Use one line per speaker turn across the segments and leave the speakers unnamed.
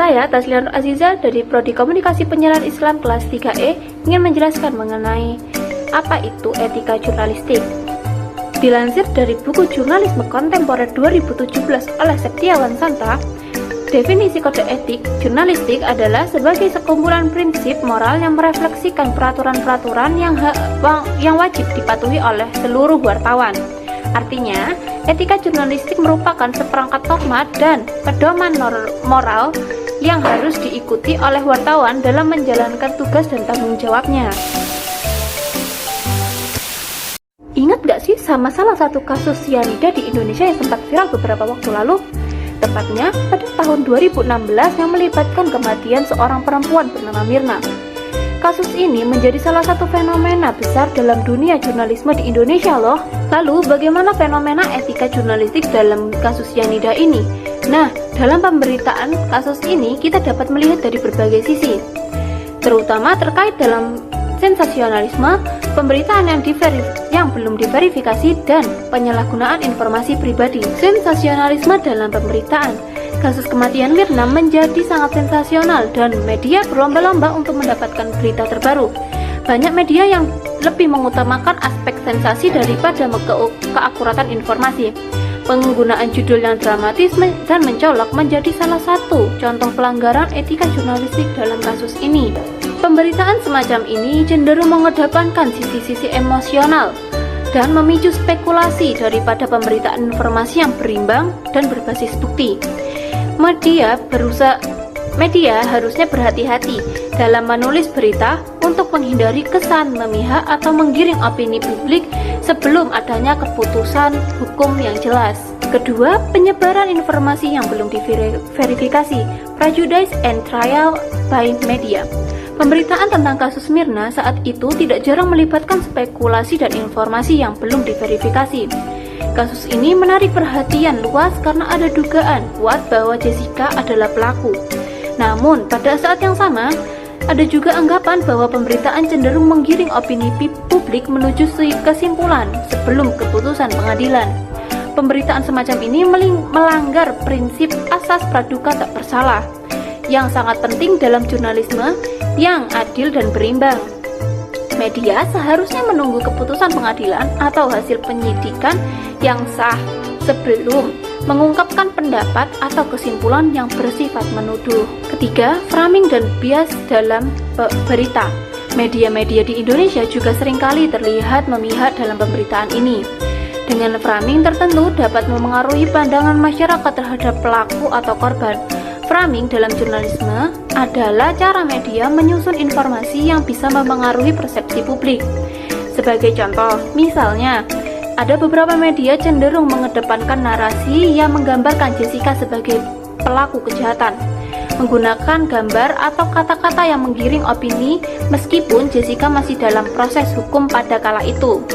Saya, Taslia Nur Aziza dari Prodi Komunikasi Penyiaran Islam kelas 3E ingin menjelaskan mengenai apa itu etika jurnalistik. Dilansir dari buku Jurnalisme Kontemporer 2017 oleh Septiawan Santa, definisi kode etik jurnalistik adalah sebagai sekumpulan prinsip moral yang merefleksikan peraturan-peraturan yang wajib dipatuhi oleh seluruh wartawan. Artinya, etika jurnalistik merupakan seperangkat norma dan pedoman moral yang harus diikuti oleh wartawan dalam menjalankan tugas dan tanggung jawabnya. Ingat gak sih sama salah satu kasus sianida di Indonesia yang sempat viral beberapa waktu lalu? Tepatnya pada tahun 2016 yang melibatkan kematian seorang perempuan bernama Mirna. Kasus ini menjadi salah satu fenomena besar dalam dunia jurnalisme di Indonesia loh. Lalu bagaimana fenomena etika jurnalistik dalam kasus sianida ini? Nah, dalam pemberitaan kasus ini kita dapat melihat dari berbagai sisi, terutama terkait dalam sensasionalisme, pemberitaan yang belum diverifikasi, dan penyalahgunaan informasi pribadi. Sensasionalisme dalam pemberitaan. Kasus kematian Mirna menjadi sangat sensasional dan media berlomba-lomba untuk mendapatkan berita terbaru. Banyak media yang lebih mengutamakan aspek sensasi daripada keakuratan informasi. Penggunaan judul yang dramatis dan mencolok menjadi salah satu contoh pelanggaran etika jurnalistik dalam kasus ini. Pemberitaan semacam ini cenderung mengedepankan sisi-sisi emosional dan memicu spekulasi daripada pemberitaan informasi yang berimbang dan berbasis bukti. Media harusnya berhati-hati dalam menulis berita untuk menghindari kesan memihak atau menggiring opini publik sebelum adanya keputusan hukum yang jelas. Kedua, penyebaran informasi yang belum diverifikasi, prejudice and trial by media. Pemberitaan tentang kasus Mirna saat itu tidak jarang melibatkan spekulasi dan informasi yang belum diverifikasi. Kasus ini menarik perhatian luas karena ada dugaan kuat bahwa Jessica adalah pelaku. Namun, pada saat yang sama, ada juga anggapan bahwa pemberitaan cenderung menggiring opini publik menuju kesimpulan sebelum keputusan pengadilan. Pemberitaan semacam ini melanggar prinsip asas praduga tak bersalah, yang sangat penting dalam jurnalisme yang adil dan berimbang. Media seharusnya menunggu keputusan pengadilan atau hasil penyidikan yang sah sebelum mengungkapkan pendapat atau kesimpulan yang bersifat menuduh. Ketiga, framing dan bias dalam berita. Media-media di Indonesia juga seringkali terlihat memihak dalam pemberitaan ini. Dengan framing tertentu dapat memengaruhi pandangan masyarakat terhadap pelaku atau korban. Framing dalam jurnalisme adalah cara media menyusun informasi yang bisa memengaruhi persepsi publik. Sebagai contoh, misalnya, ada beberapa media cenderung mengedepankan narasi yang menggambarkan Jessica sebagai pelaku kejahatan, menggunakan gambar atau kata-kata yang menggiring opini meskipun Jessica masih dalam proses hukum pada kala itu.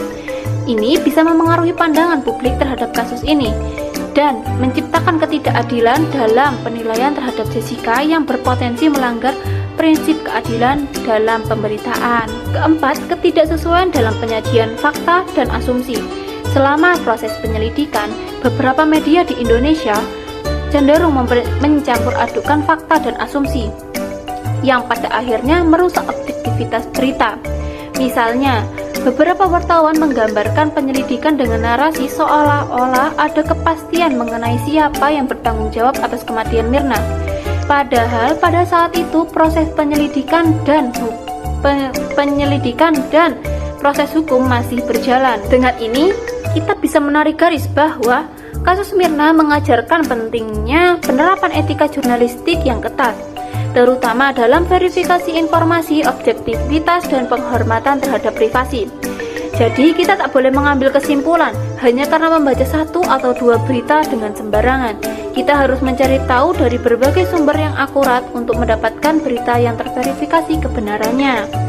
Ini bisa memengaruhi pandangan publik terhadap kasus ini dan menciptakan ketidakadilan dalam penilaian terhadap Jessica yang berpotensi melanggar prinsip keadilan dalam pemberitaan. Keempat, ketidaksesuaian dalam penyajian fakta dan asumsi. Selama proses penyelidikan, beberapa media di Indonesia cenderung mencampur adukan fakta dan asumsi yang pada akhirnya merusak objektivitas berita. Misalnya, beberapa wartawan menggambarkan penyelidikan dengan narasi seolah-olah ada kepastian mengenai siapa yang bertanggung jawab atas kematian Mirna. Padahal pada saat itu proses penyelidikan dan proses hukum masih berjalan. Dengan ini, kita bisa menarik garis bahwa kasus Mirna mengajarkan pentingnya penerapan etika jurnalistik yang ketat, terutama dalam verifikasi informasi, objektivitas, dan penghormatan terhadap privasi. Jadi kita tak boleh mengambil kesimpulan hanya karena membaca satu atau dua berita dengan sembarangan. Kita harus mencari tahu dari berbagai sumber yang akurat untuk mendapatkan berita yang terverifikasi kebenarannya.